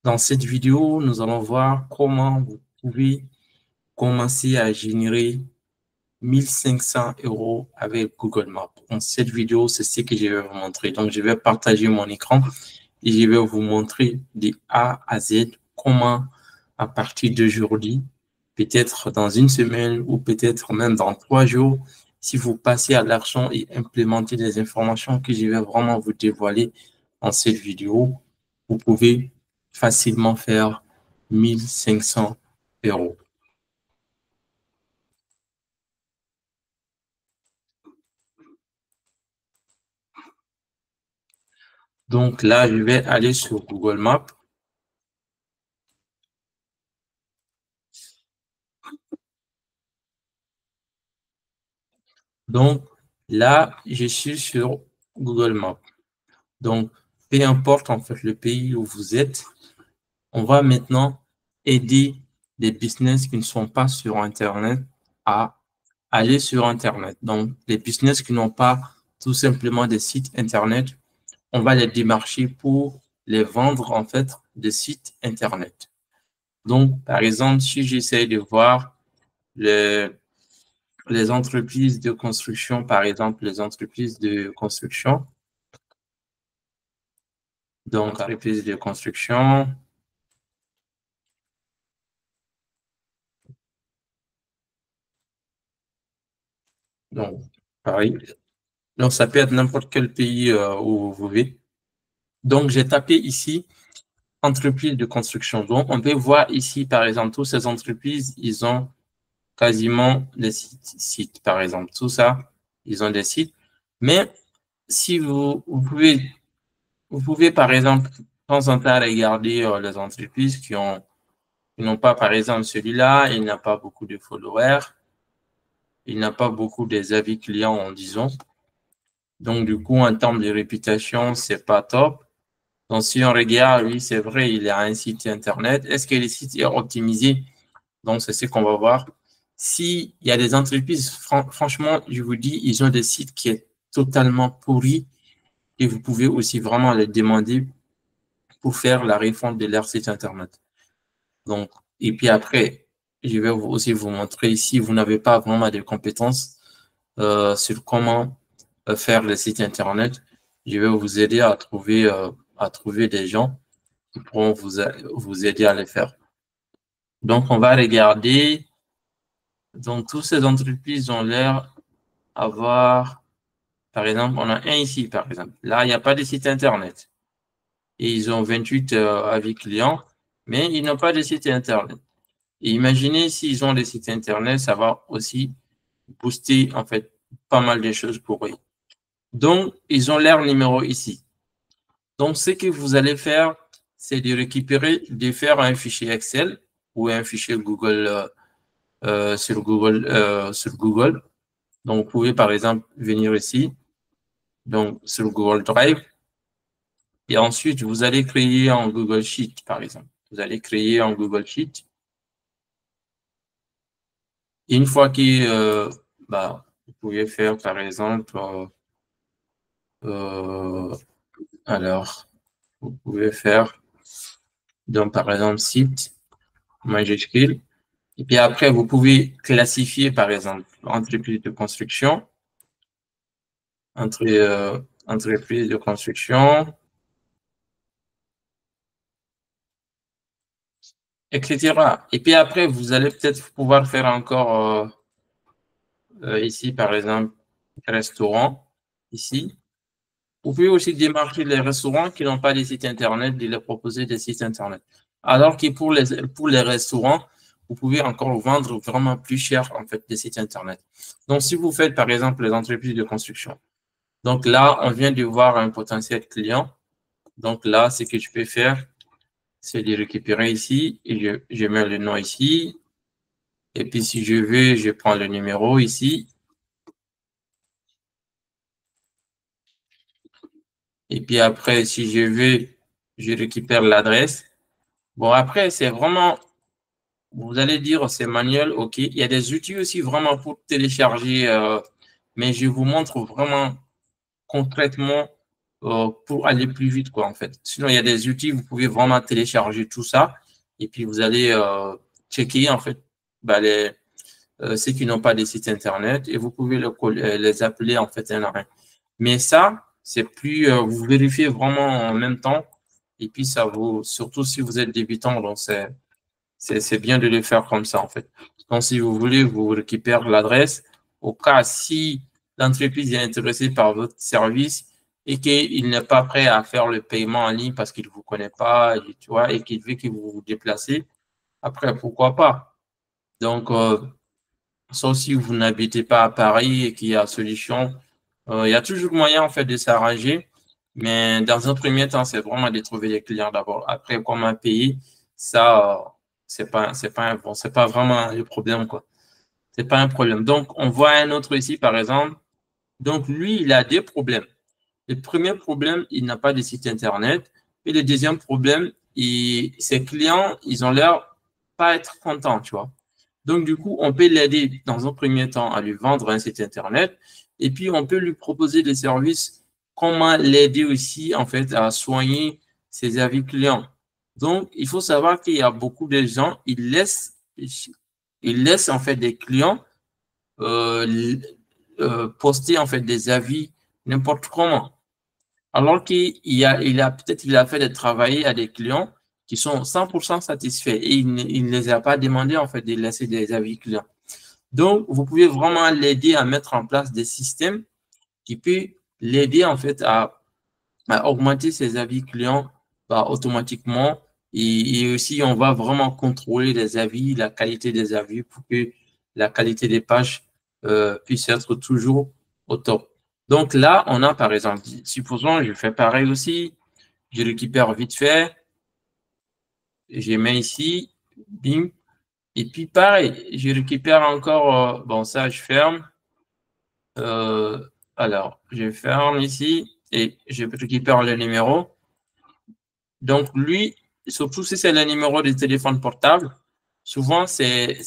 Dans cette vidéo, nous allons voir comment vous pouvez commencer à générer 1500 € avec Google Maps. Dans cette vidéo, c'est ce que je vais vous montrer. Donc, je vais partager mon écran et je vais vous montrer de A à Z comment, à partir d'aujourd'hui, peut-être dans une semaine ou peut-être même dans 3 jours, si vous passez à l'action et implémentez les informations que je vais vraiment vous dévoiler dans cette vidéo, vous pouvez facilement faire 1500 €. Donc là, je vais aller sur Google Maps. Donc là, je suis sur Google Maps. Donc, peu importe en fait le pays où vous êtes, on va maintenant aider les business qui ne sont pas sur Internet à aller sur Internet. Donc, les business qui n'ont pas tout simplement des sites Internet, on va les démarcher pour les vendre en fait des sites Internet. Donc, par exemple, si j'essaie de voir les, les entreprises de construction, par exemple, les entreprises de construction, donc entreprises de construction, donc pareil. Donc, ça peut être n'importe quel pays où vous vivez. Donc, j'ai tapé ici entreprises de construction. Donc, on peut voir ici, par exemple, toutes ces entreprises, ils ont quasiment des sites, par exemple. Tout ça, ils ont des sites. Mais si vous pouvez, par exemple, de temps en temps, regarder les entreprises qui n'ont pas, par exemple, celui-là, il n'a pas beaucoup de followers, il n'a pas beaucoup des avis clients, en disant. Donc, du coup, en termes de réputation, c'est pas top. Donc, si on regarde, oui, c'est vrai, il a un site Internet. Est-ce que le site est optimisé? Donc, c'est ce qu'on va voir. S'il y a des entreprises, franchement, je vous dis, ils ont des sites qui est totalement pourris et vous pouvez aussi vraiment les demander pour faire la refonte de leur site Internet. Donc, et puis après, je vais aussi vous montrer si vous n'avez pas vraiment de compétences sur comment faire le site Internet. Je vais vous aider à trouver des gens qui pourront vous aider à le faire. Donc, on va regarder. Donc, toutes ces entreprises ont l'air avoir, par exemple, on a un ici, par exemple. Là, il n'y a pas de site Internet. Et ils ont 28 avis clients, mais ils n'ont pas de site Internet. Et imaginez s'ils ont des sites Internet, ça va aussi booster, en fait, pas mal de choses pour eux. Donc, ils ont leur numéro ici. Donc, ce que vous allez faire, c'est de récupérer, de faire un fichier Excel ou un fichier Google sur Google. Donc, vous pouvez, par exemple, venir ici, donc sur Google Drive, et ensuite, vous allez créer en Google Sheet, par exemple. Vous allez créer en Google Sheet. Et une fois que vous pouvez faire, par exemple, alors, vous pouvez faire, donc, par exemple, site majuscule. Et puis après, vous pouvez classifier, par exemple, entreprise de construction, entreprise de construction, etc. Et puis après, vous allez peut-être pouvoir faire encore ici, par exemple, restaurant, ici. Vous pouvez aussi démarcher les restaurants qui n'ont pas de site Internet, de leur proposer des sites Internet. Alors que pour les restaurants, vous pouvez encore vendre vraiment plus cher, en fait, des sites Internet. Donc, si vous faites, par exemple, les entreprises de construction. Donc là, on vient de voir un potentiel client. Donc là, ce que je peux faire, c'est de récupérer ici et je mets le nom ici. Et puis, si je veux, je prends le numéro ici. Et puis après, si je veux, je récupère l'adresse. Bon, après, c'est vraiment, vous allez dire, c'est manuel, OK. Il y a des outils aussi vraiment pour télécharger, mais je vous montre vraiment concrètement pour aller plus vite, quoi, en fait. Sinon, il y a des outils, vous pouvez vraiment télécharger tout ça et puis vous allez checker, en fait, bah, ceux qui n'ont pas de site Internet et vous pouvez les appeler, en fait, un à un. Mais ça, c'est plus, vous vérifiez vraiment en même temps et puis ça vaut, surtout si vous êtes débutant, donc c'est bien de le faire comme ça, en fait. Donc, si vous voulez, vous récupérez l'adresse. Au cas si l'entreprise est intéressée par votre service et qu'il n'est pas prêt à faire le paiement en ligne parce qu'il ne vous connaît pas, et, tu vois, et qu'il veut que vous vous déplacez, après, pourquoi pas? Donc, sauf si vous n'habitez pas à Paris et qu'il y a solution, il y a toujours moyen, en fait, de s'arranger. Mais dans un premier temps, c'est vraiment de trouver les clients d'abord. Après, comment payer, ça, c'est pas vraiment le problème, quoi. C'est pas un problème. Donc, on voit un autre ici, par exemple. Donc, lui, il a des problèmes. Le premier problème, il n'a pas de site Internet. Et le deuxième problème, ses clients, ils ont l'air pas être contents, tu vois. Donc, du coup, on peut l'aider dans un premier temps à lui vendre un site Internet. Et puis, on peut lui proposer des services, comment l'aider aussi, en fait, à soigner ses avis clients. Donc, il faut savoir qu'il y a beaucoup de gens, ils laissent en fait des clients poster en fait des avis n'importe comment. Alors il a fait des travail à des clients qui sont 100% satisfaits et il ne les a pas demandé en fait de laisser des avis clients. Donc, vous pouvez vraiment l'aider à mettre en place des systèmes qui peuvent l'aider en fait à augmenter ses avis clients automatiquement. Et aussi, on va vraiment contrôler les avis, la qualité des avis pour que la qualité des pages puisse être toujours au top. Donc là, on a par exemple, supposons, je fais pareil aussi, je récupère vite fait, je mets ici, bim, et puis pareil, je récupère encore, bon ça je ferme, alors je ferme ici et je récupère le numéro. Donc, lui, surtout si c'est le numéro de téléphone portable, souvent, c'est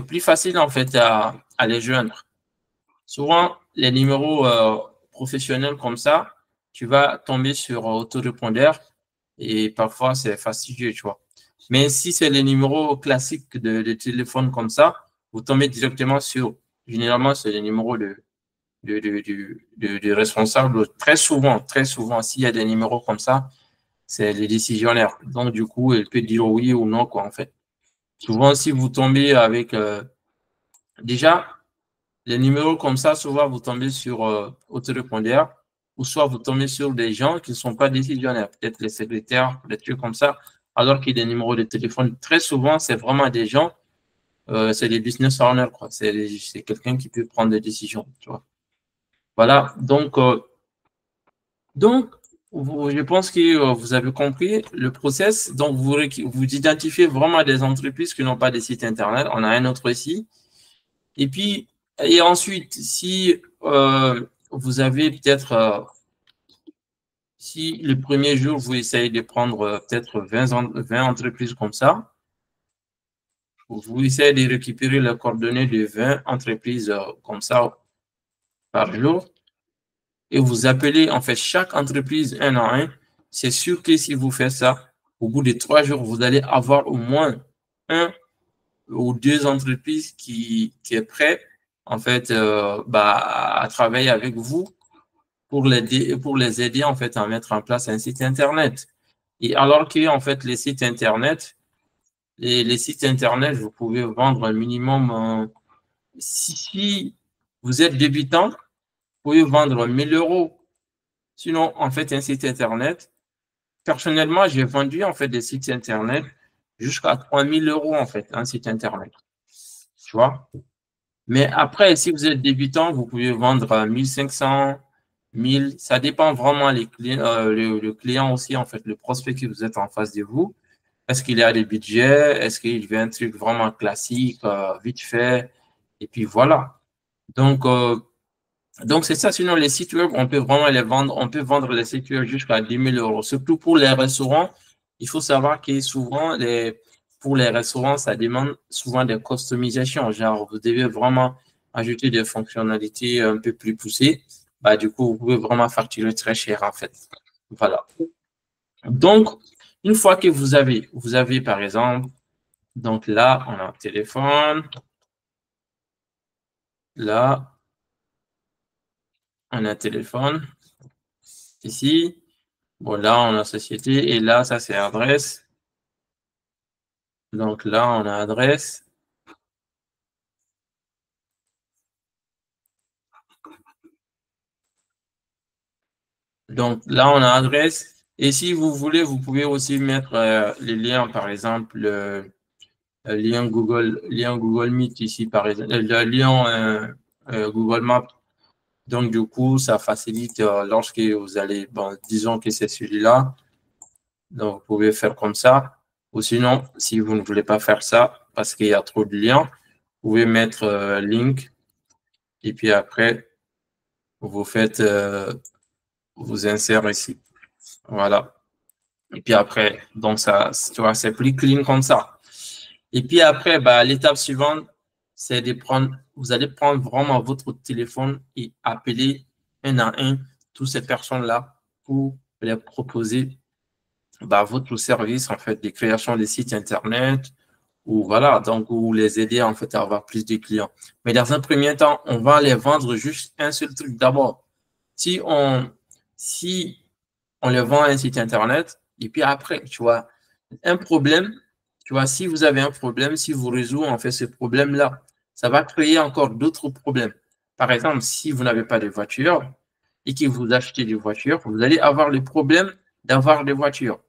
plus facile, en fait, à les joindre. Souvent, les numéros professionnels comme ça, tu vas tomber sur autorépondeur et parfois, c'est fastidieux, tu vois. Mais si c'est les numéros classiques de téléphone comme ça, vous tombez directement sur, généralement, c'est les numéros de responsable. Très souvent, s'il y a des numéros comme ça, c'est les décisionnaires. Donc, du coup, elle peut dire oui ou non, quoi, en fait. Souvent, si vous tombez avec... déjà, les numéros comme ça, souvent, vous tombez sur autorépondeur ou soit vous tombez sur des gens qui ne sont pas décisionnaires, peut-être les secrétaires, des trucs comme ça, alors qu'il y a des numéros de téléphone. Très souvent, c'est vraiment des gens, c'est des business owners, quoi. C'est quelqu'un qui peut prendre des décisions, tu vois. Voilà, donc, je pense que vous avez compris le process. Donc, vous identifiez vraiment des entreprises qui n'ont pas de site Internet. On a un autre ici. Et puis, et ensuite, si vous avez peut-être, si le premier jour, vous essayez de prendre peut-être 20 entreprises comme ça, vous essayez de récupérer les coordonnées de 20 entreprises comme ça par jour. Et vous appelez en fait chaque entreprise un à un, c'est sûr que si vous faites ça, au bout de 3 jours, vous allez avoir au moins un ou deux entreprises qui est prêt en fait à travailler avec vous pour les aider en fait à mettre en place un site internet. Et alors que en fait les sites internet, les sites internet, vous pouvez vendre un minimum si vous êtes débutant, vous pouvez vendre 1 000 €. Sinon, en fait, un site Internet, personnellement, j'ai vendu en fait des sites Internet jusqu'à 3 000 € en fait, un site Internet. Tu vois? Mais après, si vous êtes débutant, vous pouvez vendre 1 500, 1000. Ça dépend vraiment les clients, le client aussi, en fait, le prospect que vous êtes en face de vous. Est-ce qu'il a des budgets? Est-ce qu'il veut un truc vraiment classique, vite fait? Et puis voilà. Donc, c'est ça. Sinon, les sites web, on peut vraiment les vendre. On peut vendre les sites web jusqu'à 10 000 €. Surtout pour les restaurants, il faut savoir que souvent, pour les restaurants, ça demande souvent des customisations. Genre, vous devez vraiment ajouter des fonctionnalités un peu plus poussées. bah, du coup, vous pouvez vraiment facturer très cher, en fait. Voilà. Donc, une fois que vous avez par exemple, donc là, on a un téléphone. Là, on a un téléphone. Ici, bon, là, on a société. Et là, ça, c'est adresse. Donc là, on a adresse. Donc là, on a adresse. Et si vous voulez, vous pouvez aussi mettre les liens, par exemple, lien Google Meet ici, par exemple, le lien Google Maps. Donc, du coup, ça facilite lorsque vous allez, bon, disons que c'est celui-là. Donc, vous pouvez faire comme ça. Ou sinon, si vous ne voulez pas faire ça, parce qu'il y a trop de liens, vous pouvez mettre link. Et puis après, vous faites, vous insérez ici. Voilà. Et puis après, donc ça, tu vois, c'est plus clean comme ça. Et puis après, bah, l'étape suivante, c'est de prendre, vous allez prendre vraiment votre téléphone et appeler un à un toutes ces personnes-là pour les proposer bah, votre service, en fait, de création de sites Internet ou voilà, donc, ou les aider, en fait, à avoir plus de clients. Mais dans un premier temps, on va les vendre juste un seul truc. D'abord, si si on les vend un site Internet, et puis après, tu vois, un problème, tu vois, si vous avez un problème, si vous résout en fait ce problème-là, ça va créer encore d'autres problèmes. Par exemple, si vous n'avez pas de voiture et que vous achetez des voitures, vous allez avoir le problème d'avoir des voitures.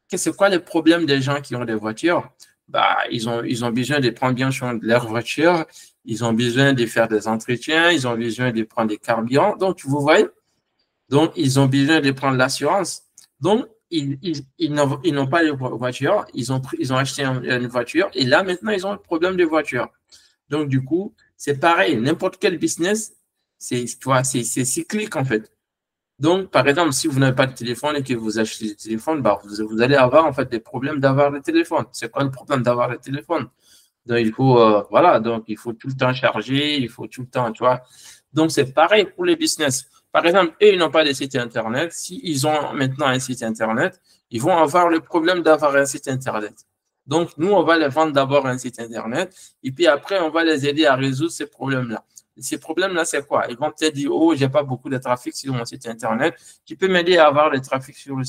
C'est quoi le problème des gens qui ont des voitures? Bah, ils ont besoin de prendre bien soin de leur voiture, ils ont besoin de faire des entretiens, ils ont besoin de prendre des carburants. Donc, vous voyez, donc, ils ont besoin de prendre l'assurance. Donc, ils n'ont pas de voiture. Ils ont acheté une voiture et là, maintenant, ils ont un problème de voiture. Donc, du coup, c'est pareil. N'importe quel business, c'est cyclique, en fait. Donc, par exemple, si vous n'avez pas de téléphone et que vous achetez des téléphones, bah, vous allez avoir, en fait, des problèmes d'avoir le téléphone. C'est quoi le problème d'avoir le téléphone? Donc, il faut, voilà, donc il faut tout le temps charger, il faut tout le temps, tu vois. Donc, c'est pareil pour les business. Par exemple, eux, ils n'ont pas de site Internet. S'ils ont maintenant un site Internet, ils vont avoir le problème d'avoir un site Internet. Donc, nous, on va les vendre d'abord un site Internet et puis après, on va les aider à résoudre ces problèmes-là. Ces problèmes-là, c'est quoi? Ils vont peut-être dire, oh, j'ai pas beaucoup de trafic sur mon site Internet. Tu peux m'aider à avoir le trafic sur mon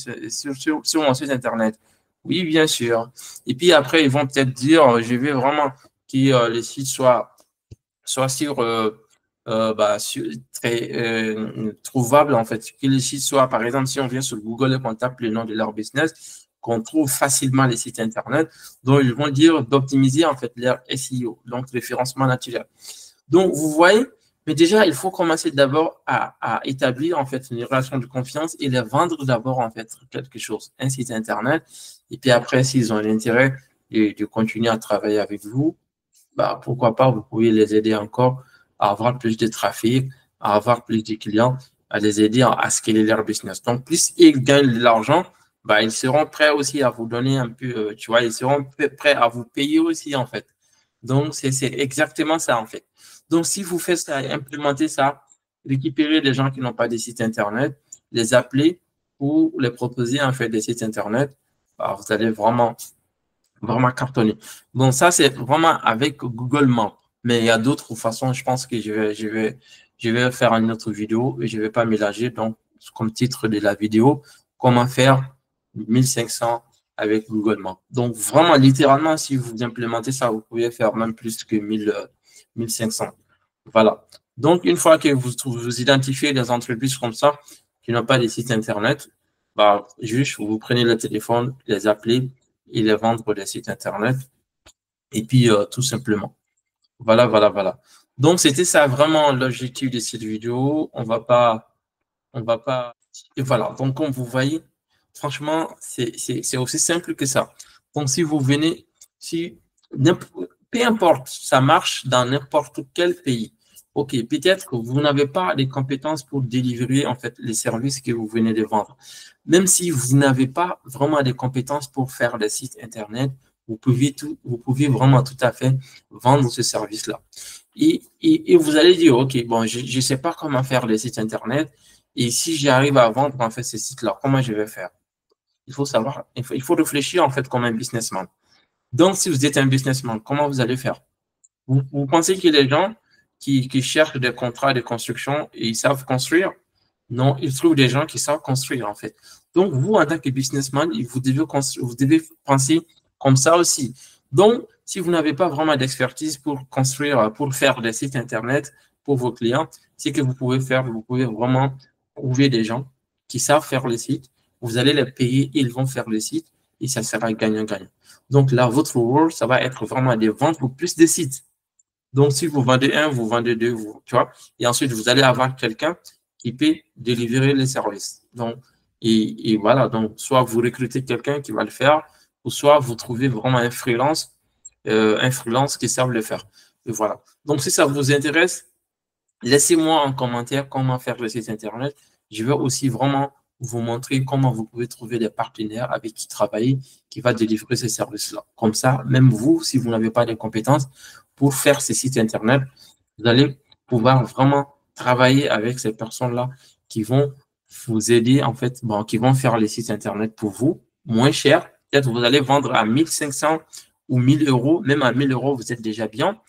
site Internet. Oui, bien sûr. Et puis après, ils vont peut-être dire, je veux vraiment que le site soit sur, très trouvable, en fait. Que le site soit, par exemple, si on vient sur Google et qu'on tape le nom de leur business, qu'on trouve facilement les sites Internet. Donc, ils vont dire d'optimiser, en fait, leur SEO, donc référencement naturel. Donc, vous voyez, mais déjà, il faut commencer d'abord à établir, en fait, une relation de confiance et les vendre d'abord, en fait, quelque chose, un site Internet. Et puis après, s'ils ont l'intérêt de continuer à travailler avec vous, bah, pourquoi pas, vous pouvez les aider encore à avoir plus de trafic, à avoir plus de clients, à les aider à scaler leur business. Donc, plus ils gagnent de l'argent, bah, ils seront prêts aussi à vous donner un peu, tu vois, ils seront prêts à vous payer aussi, en fait. Donc, c'est exactement ça, en fait. Donc, si vous faites ça, implémentez ça, récupérez les gens qui n'ont pas de site Internet, les appeler ou les proposer, en fait, des sites Internet, bah, vous allez vraiment cartonner. Bon, ça, c'est vraiment avec Google Maps. Mais il y a d'autres façons. Je pense que je vais faire une autre vidéo et je ne vais pas mélanger. Donc, comme titre de la vidéo, comment faire 1500 avec Google Maps. Donc, vraiment, littéralement, si vous implémentez ça, vous pouvez faire même plus que 1500. Voilà. Donc, une fois que vous identifiez des entreprises comme ça qui n'ont pas de site Internet, bah, juste vous prenez le téléphone, les appelez et les vendre des sites Internet. Et puis, tout simplement. Voilà. Donc, c'était ça vraiment l'objectif de cette vidéo. On va pas. Et voilà. Donc, comme vous voyez, franchement, c'est aussi simple que ça. Donc, si vous venez, si peu importe, ça marche dans n'importe quel pays. OK, peut-être que vous n'avez pas les compétences pour délivrer en fait les services que vous venez de vendre. Même si vous n'avez pas vraiment des compétences pour faire des sites Internet, vous pouvez vraiment tout à fait vendre ce service-là. Et vous allez dire, OK, bon, je ne sais pas comment faire les sites Internet. Et si j'arrive à vendre en fait ces sites-là, comment je vais faire? Il faut savoir, il faut réfléchir en fait comme un businessman. Donc, si vous êtes un businessman, comment vous allez faire? Vous pensez que les gens qui cherchent des contrats de construction et ils savent construire? Non, ils trouvent des gens qui savent construire en fait. Donc, vous, en tant que businessman, vous devez penser comme ça aussi. Donc, si vous n'avez pas vraiment d'expertise pour construire, pour faire des sites Internet pour vos clients, c'est que vous pouvez vraiment trouver des gens qui savent faire les sites. Vous allez les payer, ils vont faire les sites et ça sera gagnant-gagnant. Donc là, votre rôle, ça va être vraiment de vendre plus de sites. Donc, si vous vendez un, vous vendez deux, tu vois, et ensuite, vous allez avoir quelqu'un qui peut délivrer les services. Donc, et voilà, donc, soit vous recrutez quelqu'un qui va le faire, ou soit vous trouvez vraiment un freelance qui savent le faire. Et voilà. Donc, si ça vous intéresse, laissez-moi en commentaire comment faire le site Internet. Je vais aussi vraiment vous montrer comment vous pouvez trouver des partenaires avec qui travailler, qui va délivrer ces services-là. Comme ça, même vous, si vous n'avez pas de compétences pour faire ces sites Internet, vous allez pouvoir vraiment travailler avec ces personnes-là qui vont vous aider, en fait, bon, qui vont faire les sites Internet pour vous, moins cher. Peut-être vous allez vendre à 1500 ou 1000 euros. Même à 1000 euros, vous êtes déjà bien.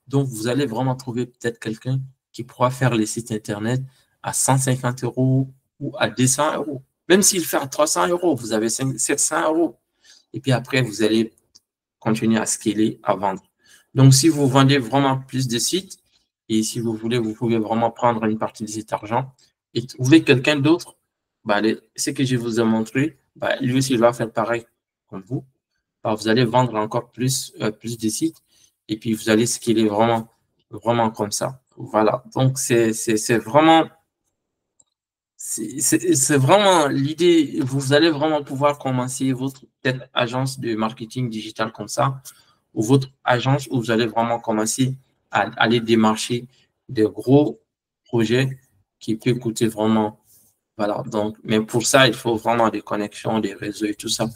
Donc, vous allez vraiment trouver peut-être quelqu'un qui pourra faire les sites Internet à 150 euros ou à 200 euros. Même s'il fait à 300 euros, vous avez 700 euros. Et puis après, vous allez continuer à scaler, à vendre. Donc, si vous vendez vraiment plus de sites, et si vous voulez, vous pouvez vraiment prendre une partie de cet argent et trouver quelqu'un d'autre. Bah, ce que je vous ai montré, bah, lui aussi, il va faire pareil comme vous. Bah, vous allez vendre encore plus de sites et puis vous allez scaler vraiment comme ça. Voilà. Donc, c'est vraiment l'idée. Vous allez vraiment pouvoir commencer votre agence de marketing digital comme ça, ou votre agence où vous allez vraiment commencer à aller démarcher des gros projets qui peuvent coûter vraiment. Voilà. Donc, mais pour ça, il faut vraiment des connexions, des réseaux et tout ça.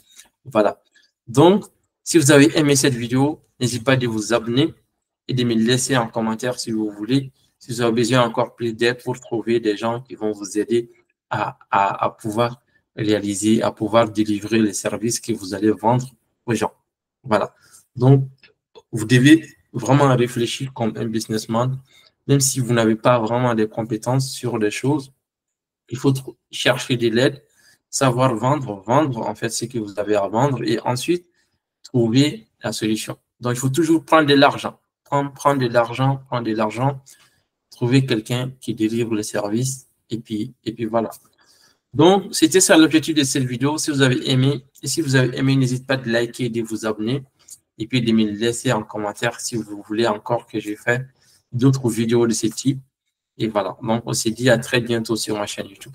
Voilà. Donc, si vous avez aimé cette vidéo, n'hésitez pas de vous abonner et de me laisser en commentaire si vous voulez. Si vous avez besoin encore plus d'aide pour trouver des gens qui vont vous aider à pouvoir réaliser, à pouvoir délivrer les services que vous allez vendre aux gens. Voilà. Donc, vous devez vraiment réfléchir comme un businessman, même si vous n'avez pas vraiment des compétences sur des choses. Il faut chercher de l'aide, savoir vendre en fait ce que vous avez à vendre et ensuite trouver la solution. Donc, il faut toujours prendre de l'argent. Prendre de l'argent, trouver quelqu'un qui délivre le service et puis voilà. Donc, c'était ça l'objectif de cette vidéo. Si vous avez aimé, n'hésitez pas à liker et de vous abonner et puis de me laisser en commentaire si vous voulez encore que je fasse d'autres vidéos de ce type. Et voilà. Donc, on se dit à très bientôt sur ma chaîne YouTube.